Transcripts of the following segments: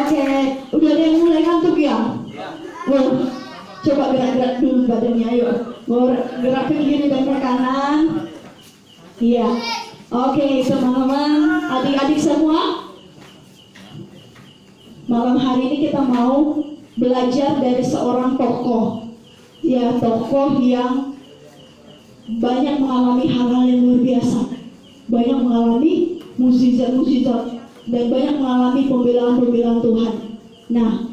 Oke, udah ada yang mulai ngantuk ya? Wah, coba gerak-gerak dulu badannya, ayo. Gerakin kiri dan ke kanan. Iya. Oke, teman-teman, adik-adik semua. Malam hari ini kita mau belajar dari seorang tokoh. Ya, tokoh yang banyak mengalami hal-hal yang luar biasa. Banyak mengalami mukjizat-mukjizat dan banyak mengalami pembelaan-pembelaan Tuhan. Nah,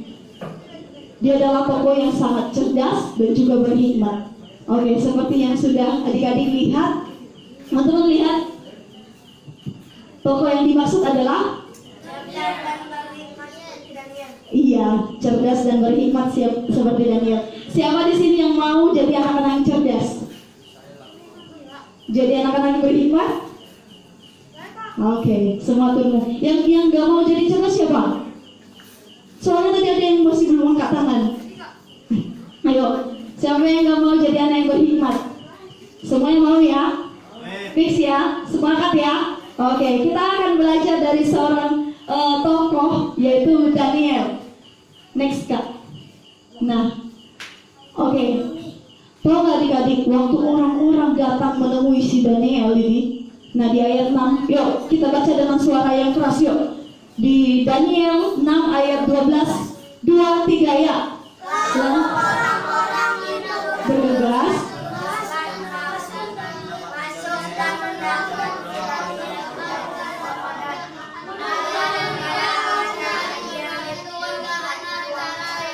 dia adalah tokoh yang sangat cerdas dan juga berhikmat. Oke, seperti yang sudah adik-adik lihat, teman-teman lihat, tokoh yang dimaksud adalah cerdas dan berhikmat seperti Daniel. Siapa di sini yang mau jadi anak-anak yang cerdas? Jadi anak-anak yang berhikmat? Oke, semua turun. Yang gak mau jadi cerdas siapa? Soalnya tadi ada yang masih belum angkat tangan. Ayo, siapa yang gak mau jadi anak yang berhikmat? Semuanya mau ya? Fix ya? Sepakat ya? Oke, kita akan belajar dari seorang tokoh, yaitu Daniel. Next Kak. Nah, oke. Tahu gak adik-adik, waktu orang-orang datang menemui si Daniel ini, nah di ayat 6, yuk kita baca dengan suara yang keras yuk. Di Daniel 6 ayat 12, 2, 3 ya. Orang-orang itu bergegas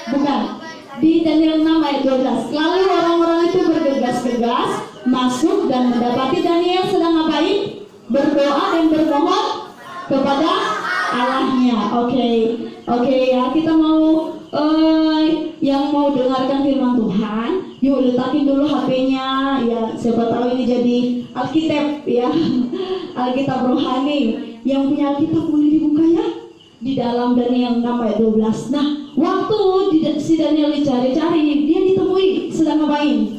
bukan. Di Daniel 6 ayat 12. Lalu orang-orang itu bergegas-gegas masuk dan mendapati Daniel sedang ngapain? Berdoa dan bermohon kepada Allahnya. Oke ya, kita mau yang mau dengarkan firman Tuhan, yuk letakin dulu HP-nya ya. Siapa tahu ini jadi Alkitab ya. Alkitab rohani. Yang punya Alkitab boleh dibuka ya. Di dalam Daniel 6 ayat 12. Nah, waktu si Daniel dicari-cari, dia ditemui sedang ngapain?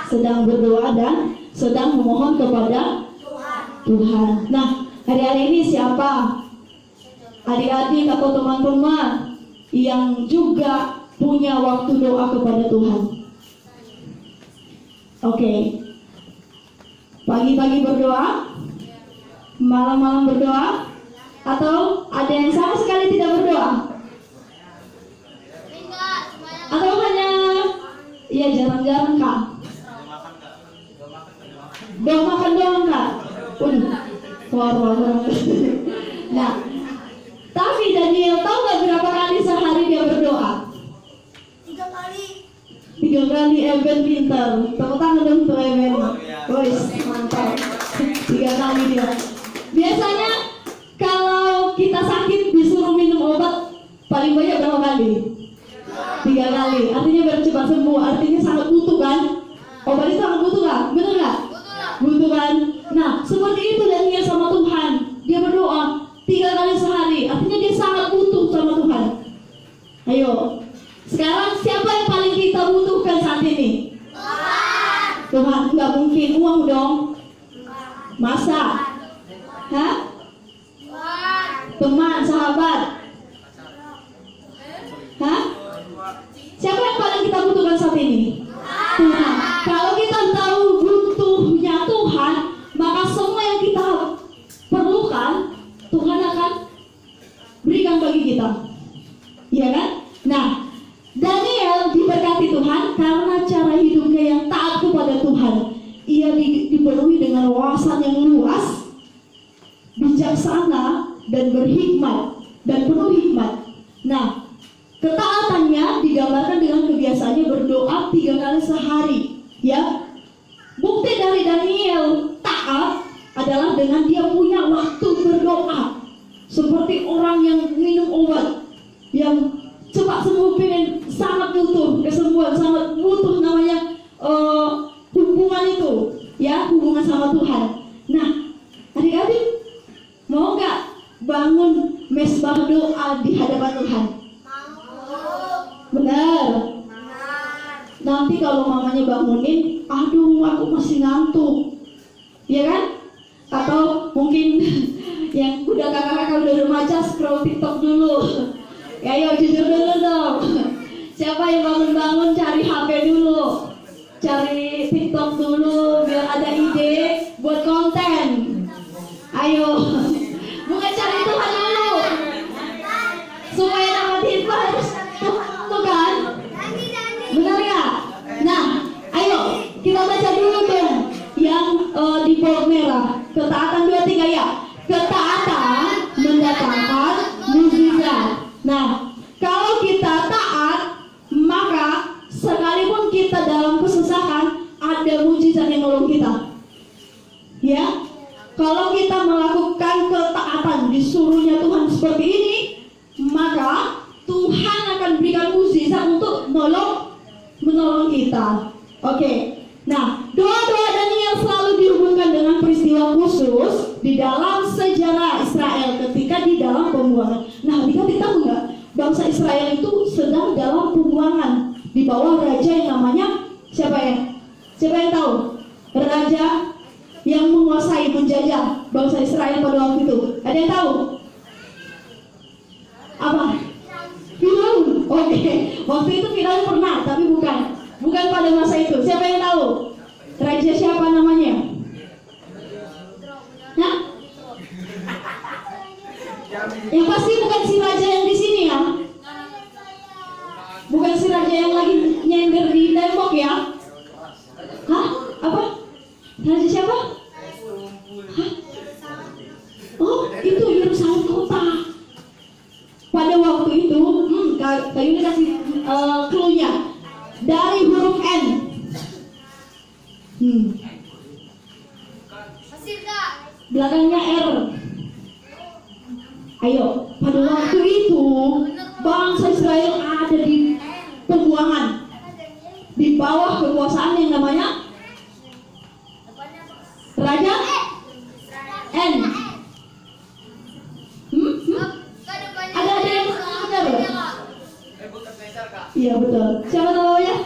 Sedang berdoa dan sedang memohon kepada Tuhan. Nah, hari-hari ini siapa? Adik-adik atau teman-teman yang juga punya waktu doa kepada Tuhan? Oke. Pagi-pagi berdoa? Malam-malam berdoa? Atau ada yang sama sekali tidak berdoa? Atau hanya ya jarang-jarang Kak? Doa makan doang Kak? Waduh. Nah, tapi Daniel tahu gak berapa kali sehari dia berdoa? 3 kali. 3 kali. Eben pintar. Tepuk tangan dong untuk Eben. Wih, mantap. 3 kali dia. Biasanya kalau kita sakit disuruh minum obat paling banyak berapa kali? 3 kali. Artinya biar cepat sembuh. Artinya sangat butuh kan? Obat itu sangat butuh kan? Benar nggak? Butuh kan? Nah, seperti itu Daniel sama Tuhan. Dia berdoa 3 kali sehari. Artinya dia sangat butuh sama Tuhan. Ayo, sekarang siapa yang paling kita butuhkan saat ini? Tuhan. Nggak mungkin uang dong. Masa? Hah? Teman, sahabat? Hah? Siapa yang paling kita butuhkan saat ini? Tuhan. Kalau kita tahu butuhnya Tuhan, maka semua yang kita perlukan Tuhan akan berikan bagi kita. Iya kan? Nah, Daniel diberkati Tuhan karena cara hidupnya yang taat kepada Tuhan. Ia dipenuhi dengan wawasan yang luas, bijaksana dan berhikmat dan penuh hikmat. Nah, ketaatannya digambarkan dengan kebiasaannya berdoa 3 kali sehari. Ya, bukti dari Daniel taat adalah dengan dia punya waktu berdoa. Seperti orang yang minum obat, yang cepat sembuh, pengen sangat butuh kesembuhan, sangat butuh namanya hubungan itu, ya, hubungan sama Tuhan. Nah, adik-adik mau nggak bangun mesbah doa di hadapan Tuhan? Benar. Nanti kalau mamanya bangunin, aduh aku masih ngantuk, ya kan? Atau mungkin yang udah kakak-kakak udah remaja scroll TikTok dulu, Ayo jujur dulu dong. Siapa yang bangun-bangun cari HP dulu, cari TikTok dulu biar ada ide buat konten. Ayo, bukan cari Tuhan dulu. Supaya dapat hikmah harus tuh kan? Benar ya? Nah, ayo kita baca dulu dong yang di bold merah. Ketaatan 2-3 ya. Ketaatan mendatangkan mukjizat. Nah, kalau kita taat, maka sekalipun kita dalam kesusahan, ada mukjizat yang nolong kita. Ya, kalau kita melakukan ketaatan disuruhnya Tuhan seperti ini, maka Tuhan akan berikan mukjizat untuk menolong kita. Oke. Nah, doa-doa Daniel selalu dihubungkan dengan peristiwa khusus di dalam sejarah Israel ketika di dalam pembuangan. Nah, adik-adik tahu nggak? Bangsa Israel itu sedang dalam pembuangan di bawah raja yang namanya siapa ya? Siapa yang tahu? Raja yang menguasai, menjajah bangsa Israel pada waktu itu. Ada yang tahu? Apa? Firaun. Oke. Waktu itu Firaun pernah, tapi bukan pada masa itu. Siapa yang tahu? Raja siapa namanya? Nah? Yang pasti bukan si raja yang di sini ya. Bukan si raja yang lagi nyender di tembok ya. Hah? Apa? Raja siapa? Hah? Oh, itu Yerusalem kota. Pada waktu itu, Kayuni kasih clue-nya. Dari huruf N. Belakangnya R. Ayo, pada waktu itu bangsa Israel ada di pembuangan, di bawah kekuasaan yang namanya Raja N. Ada yang benar? Iya betul. Siapa tahu ya?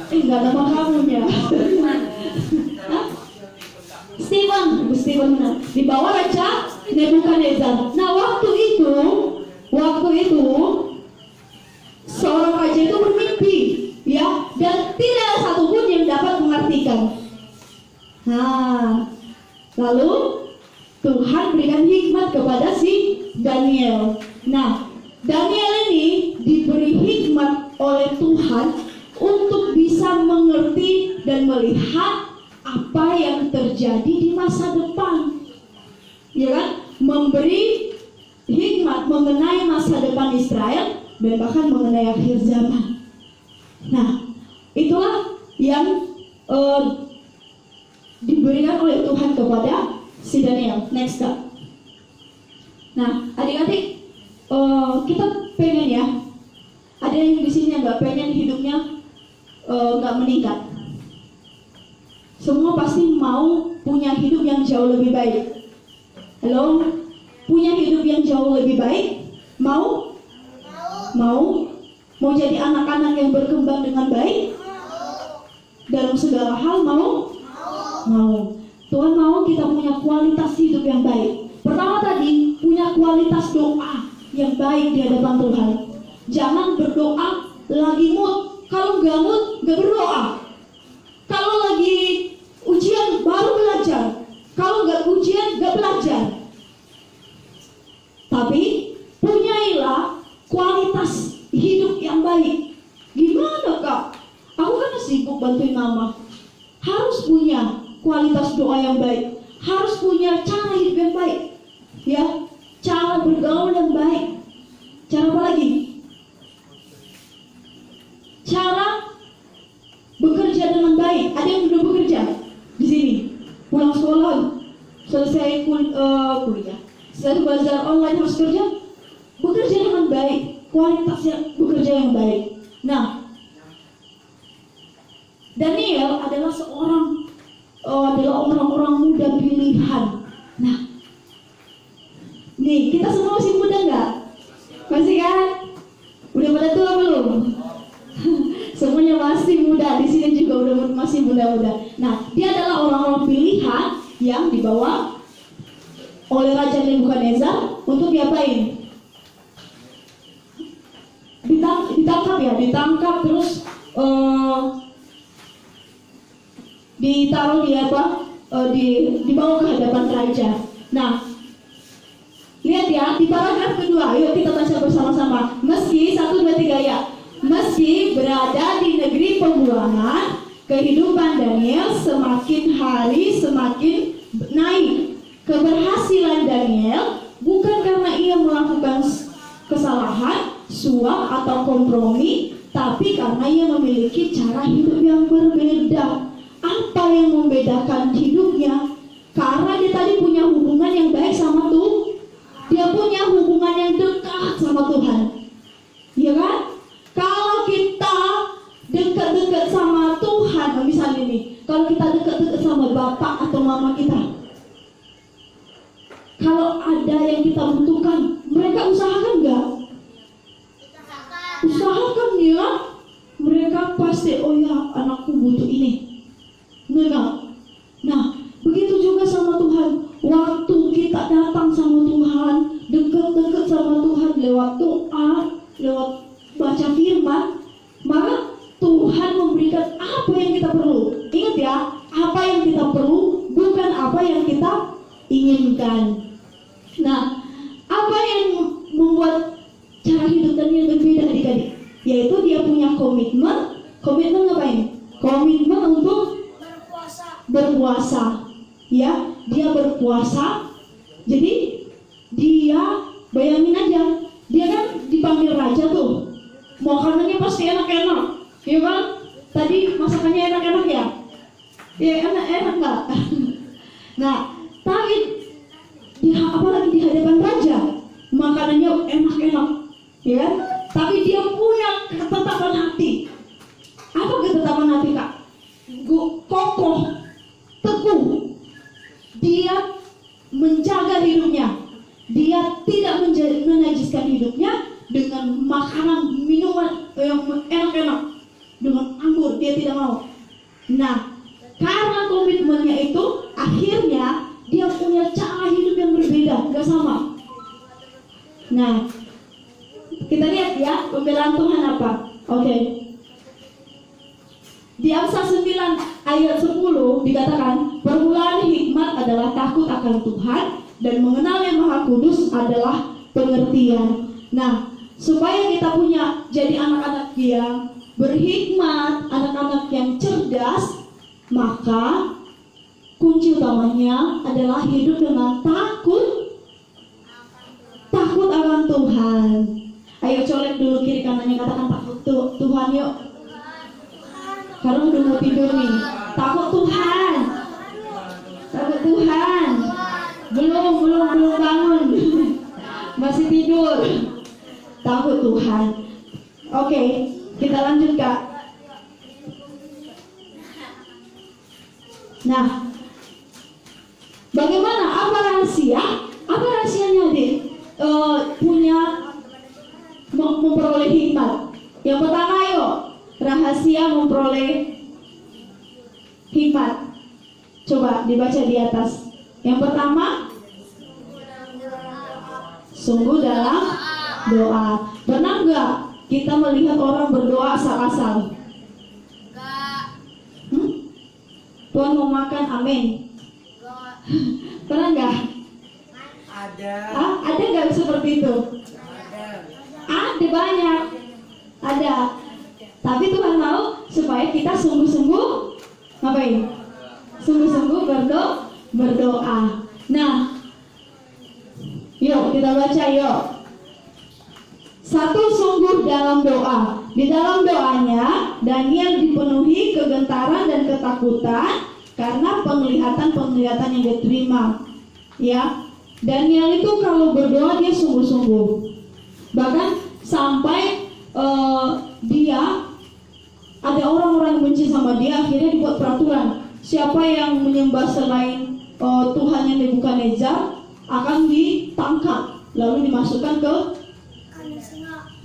Enggak nama kamunya. Stephen benar. Di bawah Raja Nebukadnezar. Nah waktu itu seorang raja itu bermimpi, ya, dan tidak ada satupun yang dapat mengartikan. Nah, lalu Tuhan berikan hikmat kepada si Daniel. Nah, Daniel ini diberi hikmat oleh Tuhan untuk bisa mengerti dan melihat apa yang terjadi di masa depan, ya kan? Memberi hikmat mengenai masa depan Israel dan bahkan mengenai akhir zaman. Nah, itulah yang diberikan oleh Tuhan kepada si Daniel. Next Kak. Nah, adik-adik, kita pengen ya, ada yang di sini yang nggak pengen hidupnya nggak meningkat. Semua pasti mau punya hidup yang jauh lebih baik. Halo, punya hidup yang jauh lebih baik? Mau? Mau jadi anak-anak yang berkembang dengan baik? Dalam segala hal mau? Tuhan mau kita punya kualitas hidup yang baik. Pertama tadi, punya kualitas doa yang baik di hadapan Tuhan. Jangan berdoa lagi mood. Kalau nggak mood, nggak berdoa. Kalau lagi ujian, baru belajar. Kalau nggak ujian, nggak belajar. Tapi, punyailah kualitas hidup yang baik. Gimana Kak? Aku kan sibuk bantuin mama. Harus punya kualitas doa yang baik. Harus punya cara hidup yang baik. Ya, cara bergaul yang baik. Cara apa lagi? Cara bekerja dengan baik. Ada yang belum bekerja di sini? Pulang sekolah, selesai kuliah, selesai belajar online harus kerja. Bekerja dengan baik, kualitasnya bekerja yang baik. Nah, Daniel adalah orang-orang muda pilihan. Nah, nih kita semua masih muda nggak? Masih kan? Udah pada tua belum? Semuanya masih muda. Di sini juga masih muda-muda. Nah, dia adalah orang-orang pilihan yang dibawa oleh Raja Nebukadnezar untuk diapain? ditangkap terus ditaruh di dibawa ke hadapan raja. Nah, lihat ya di paragraf kedua, yuk kita baca bersama-sama. Meski 1, 2, 3 ya. Meski berada di negeri pembuangan, kehidupan Daniel semakin hari semakin naik. Keberhasilan Daniel bukan karena ia melakukan kesalahan, suap atau kompromi, tapi karena ia memiliki cara hidup yang berbeda. Apa yang membedakan hidupnya? Karena dia tadi punya hubungan yang baik sama Tuhan. Dia punya hubungan yang dekat sama Tuhan. Ya kan? Kalau kita dekat-dekat sama Tuhan, misalnya nih, kalau kita dekat-dekat sama bapak atau mama kita, kalau ada yang kita butuhkan, mereka usahakan nggak? Usahakan ya. Mereka pasti, oh ya anakku butuh ini. Nah, begitu juga sama Tuhan. Waktu kita datang sama Tuhan, dekat-dekat sama Tuhan lewat doa, lewat baca firman, maka Tuhan memberikan apa yang kita perlu. Ingat ya, apa yang kita perlu bukan apa yang kita inginkan. Nah, apa yang membuat cara hidup Daniel berbeda adik-adik? Yaitu dia punya komitmen ngapain? Komitmen untuk berpuasa. Ya, dia berpuasa. Jadi dia bayangin aja, dia kan dipanggil raja tuh. Makanannya pasti enak-enak, ya kan? Tadi masakannya enak-enak ya? Ya enak-enak nggak? Nah, tapi dia apalagi di hadapan raja, makanannya enak-enak, ya kan? Tapi dia punya ketetapan hati. Apa ketetapan hati, Kak? Kokoh, teguh. Dia menjaga hidupnya. Dia tidak menajiskan hidupnya dengan makanan, minuman yang enak-enak, dengan anggur, dia tidak mau. Nah, karena komitmennya itu, akhirnya dia punya cara hidup yang berbeda, gak sama. Nah, kita lihat ya pembelaan Tuhan apa. Oke. Di Amsal 9 ayat 10 dikatakan, permulaan hikmat adalah takut akan Tuhan, dan mengenal yang Maha Kudus adalah pengertian. Nah, supaya kita punya jadi anak-anak yang berhikmat, anak-anak yang cerdas, maka kunci utamanya adalah hidup dengan takut akan Tuhan. Ayo colek dulu kiri kanannya, katakan takut Tuhan yuk. Karena udah mau tidur nih. Takut Tuhan. Takut Tuhan. Belum bangun. Masih tidur. Takut Tuhan. Oke, kita lanjut Kak. Nah, bagaimana? Apa rahasia? Apa rahasianya adik? Punya memperoleh hikmat. Yang pertama yuk, rahasia memperoleh hikmat. Coba dibaca di atas. Yang pertama, sungguh dalam doa. Pernah nggak kita melihat orang berdoa asal-asal? Tuhan mau makan, amin. Pernah nggak? Ada. Ada nggak seperti itu? Ada banyak. Ada. Tapi Tuhan mau supaya kita sungguh-sungguh ngapain? Sungguh-sungguh berdoa. Nah, yuk kita baca yuk. 1, sungguh dalam doa. Di dalam doanya Daniel dipenuhi kegentaran dan ketakutan karena penglihatan yang diterima. Ya, Daniel itu kalau berdoa dia sungguh-sungguh. Bahkan sampai dia ada orang-orang yang benci sama dia, akhirnya dibuat peraturan. Siapa yang menyembah selain Tuhan yang Nebukadnezar akan ditangkap lalu dimasukkan ke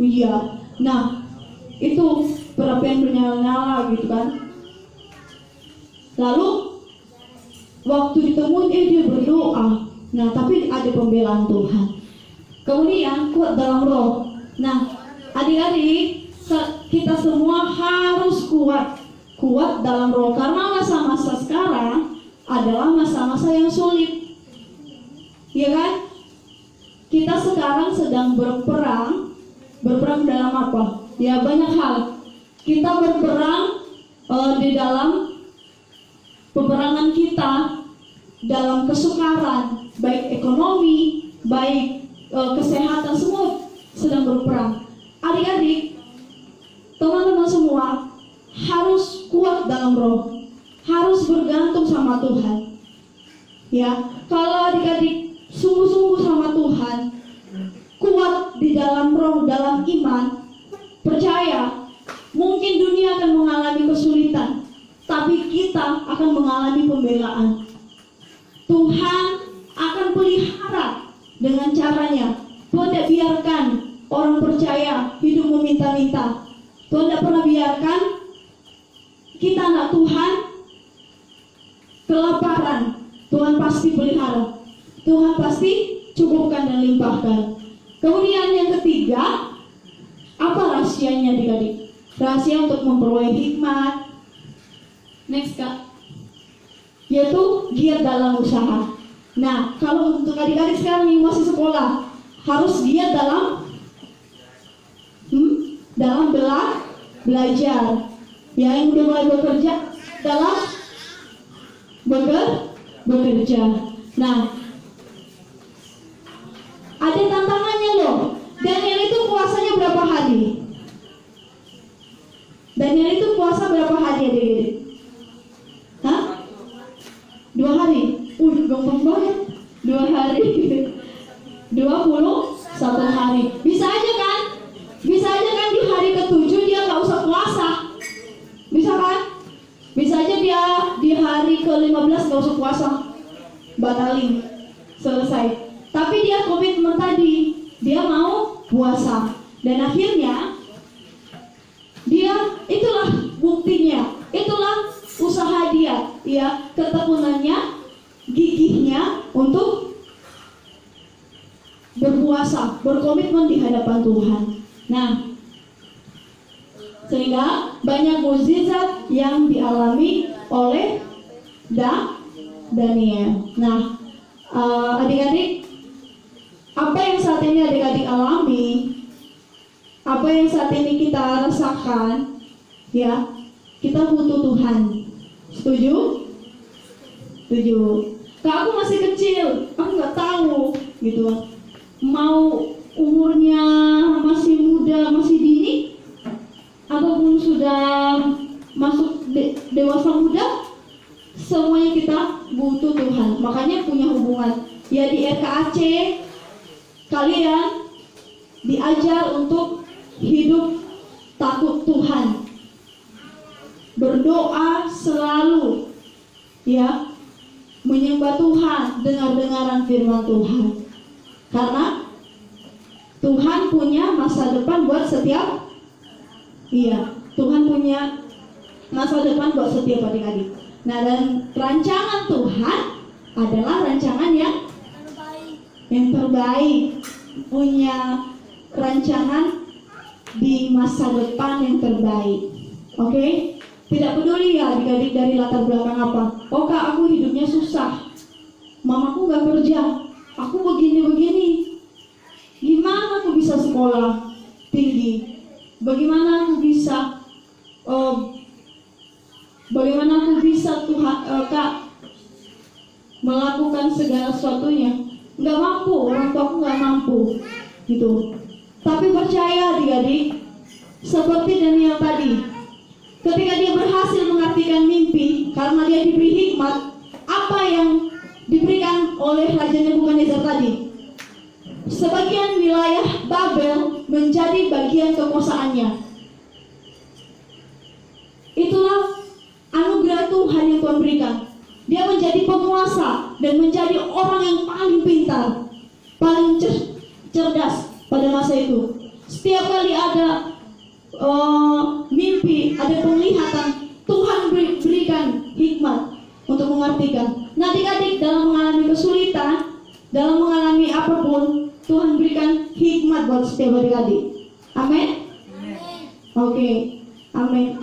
iya. Nah, itu perapian bernyala-nyala gitu kan. Lalu waktu ditemuin dia berdoa. Nah, tapi ada pembelaan Tuhan. Kemudian kuat dalam roh. Nah, adik-adik, kita semua harus kuat dalam roh, karena masa-masa sekarang adalah masa-masa yang sulit, ya kan? Kita sekarang sedang berperang dalam apa? Ya banyak hal. Kita berperang di dalam peperangan kita dalam kesukaran, baik ekonomi, baik kesehatan, semua sedang berperang. Adik-adik, teman-teman semua harus kuat dalam roh, harus bergantung sama Tuhan. Ya, kalau adik-adik sungguh-sungguh sama Tuhan, kuat di dalam roh, dalam iman, percaya, mungkin dunia akan mengalami kesulitan, tapi kita akan mengalami pembelaan. Tuhan akan pelihara dengan caranya. Tuhan tidak biarkan orang percaya hidup meminta-minta. Tuhan tidak pernah biarkan kita anak Tuhan kelaparan. Tuhan pasti pelihara. Tuhan pasti cukupkan dan limpahkan. Kemudian yang ketiga, apa rahasianya adik-adik? Rahasia untuk memperoleh hikmat. Next Kak, yaitu giat dalam usaha. Nah, kalau untuk adik-adik sekarang yang masih sekolah, harus giat dalam belajar. Ya, yang udah mulai bekerja dalam bekerja. Nah, ada tantangannya loh. Daniel itu puasanya berapa hari? Daniel itu puasa berapa hari adik-adik? Hah? 2 hari? Gampang banget. 2 hari 21 hari. Bisa aja kan? Bisa aja kan di hari ke-7 dia gak usah puasa. Bisa kan? Bisa aja dia di hari ke-15 gak usah puasa, batalin, selesai. Tapi dia komitmen tadi, dia mau puasa. Dan akhirnya dia, itulah buktinya, itulah usaha dia, ya, ketekunannya, gigihnya untuk berpuasa, berkomitmen di hadapan Tuhan. Nah, sehingga banyak mukjizat yang dialami oleh Daniel. Nah, adik-adik, apa yang saat ini adik-adik alami, apa yang saat ini kita rasakan, ya, kita butuh Tuhan. Setuju? Setuju. Kak, aku masih kecil, aku nggak tahu, gitu. Mau umurnya masih muda, masih dini, ataupun sudah masuk dewasa muda, semuanya kita butuh Tuhan. Makanya punya hubungan. Ya, di RKAC kalian diajar untuk hidup takut Tuhan, berdoa selalu, ya, menyembah Tuhan, dengar-dengaran firman Tuhan. Karena Tuhan punya masa depan buat setiap, iya, Tuhan punya masa depan buat setiap adik-adik. Nah, dan rancangan Tuhan adalah rancangan yang terbaik, punya rancangan di masa depan yang terbaik. Oke? Tidak peduli ya adik-adik dari latar belakang apa. Oh Kak, aku hidupnya susah, mamaku gak kerja, aku begini-begini. Gimana aku bisa sekolah tinggi? Bagaimana aku bisa Tuhan, Kak, melakukan segala sesuatunya? Nggak mampu, orang tua aku nggak mampu, gitu. Tapi percaya adik-adik, seperti Daniel tadi, ketika dia berhasil mengartikan mimpi, karena dia diberi hikmat, apa yang diberikan oleh Raja Nebukadnezar tadi? Sebagian wilayah Babel menjadi bagian kekuasaannya. Itulah anugerah Tuhan yang Tuhan berikan. Dia menjadi penguasa dan menjadi orang yang paling pintar, paling cerdas pada masa itu. Setiap kali ada mimpi, ada penglihatan, Tuhan berikan hikmat untuk mengartikan. Nah, adik-adik, dalam mengalami kesulitan, dalam mengalami apapun, Tuhan berikan hikmat buat setiap adik-adik. Amin. Oke, amin.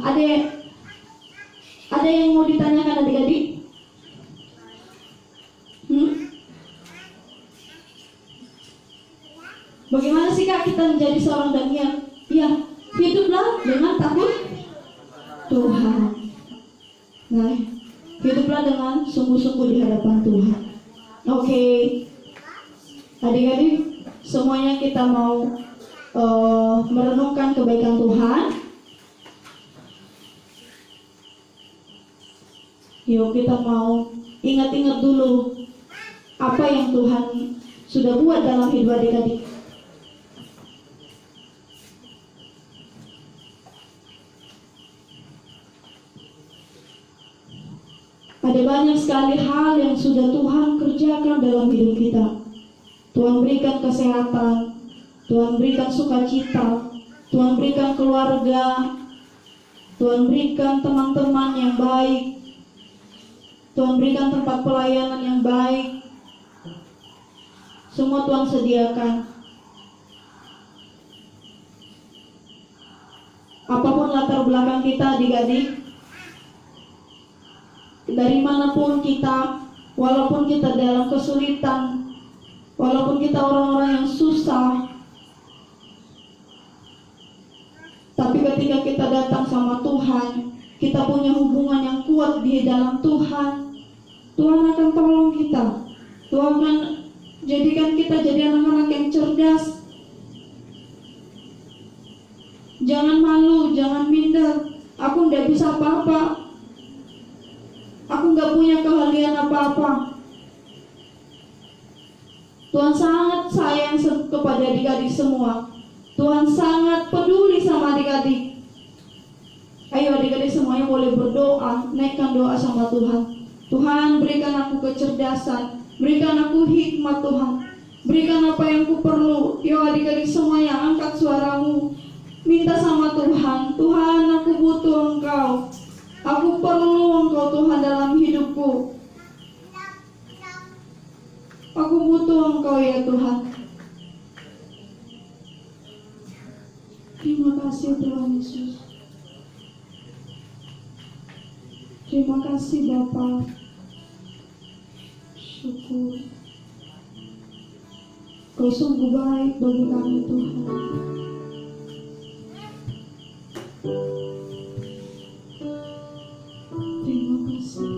Ada yang mau ditanyakan adik-adik? Bagaimana sih Kak kita menjadi seorang Daniel? Ya, hiduplah dengan takut Tuhan. Nah, hiduplah dengan sungguh-sungguh di hadapan Tuhan. Oke, adik-adik, semuanya kita mau merenungkan kebaikan Tuhan. Yuk kita mau ingat-ingat dulu apa yang Tuhan sudah buat dalam hidup adik-adik. Ada banyak sekali hal yang sudah Tuhan kerjakan dalam hidup kita. Tuhan berikan kesehatan, Tuhan berikan sukacita, Tuhan berikan keluarga, Tuhan berikan teman-teman yang baik, Tuhan berikan tempat pelayanan yang baik. Semua Tuhan sediakan. Apapun latar belakang kita adik-adik, dari manapun kita, walaupun kita dalam kesulitan, walaupun kita orang-orang yang susah, tapi ketika kita datang sama Tuhan, kita punya hubungan yang kuat di dalam Tuhan, Tuhan akan tolong kita. Tuhan akan jadikan kita jadi anak-anak yang cerdas. Jangan malu, jangan minder. Aku tidak bisa apa-apa, aku gak punya keahlian apa-apa. Tuhan sangat sayang kepada adik-adik semua. Tuhan sangat peduli sama adik-adik. Ayo adik-adik semuanya boleh berdoa, naikkan doa sama Tuhan. Tuhan, berikan aku kecerdasan, berikan aku hikmat Tuhan, berikan apa yang ku perlu. Yo adik-adik semuanya angkat suaramu, minta sama Tuhan. Tuhan, aku butuh Engkau. Aku perlu Engkau Tuhan dalam hidupku. Aku butuh Engkau ya Tuhan. Terima kasih Tuhan Yesus. Terima kasih Bapa. Syukur. Kau sungguh baik bagi kami Tuhan. Terima kasih.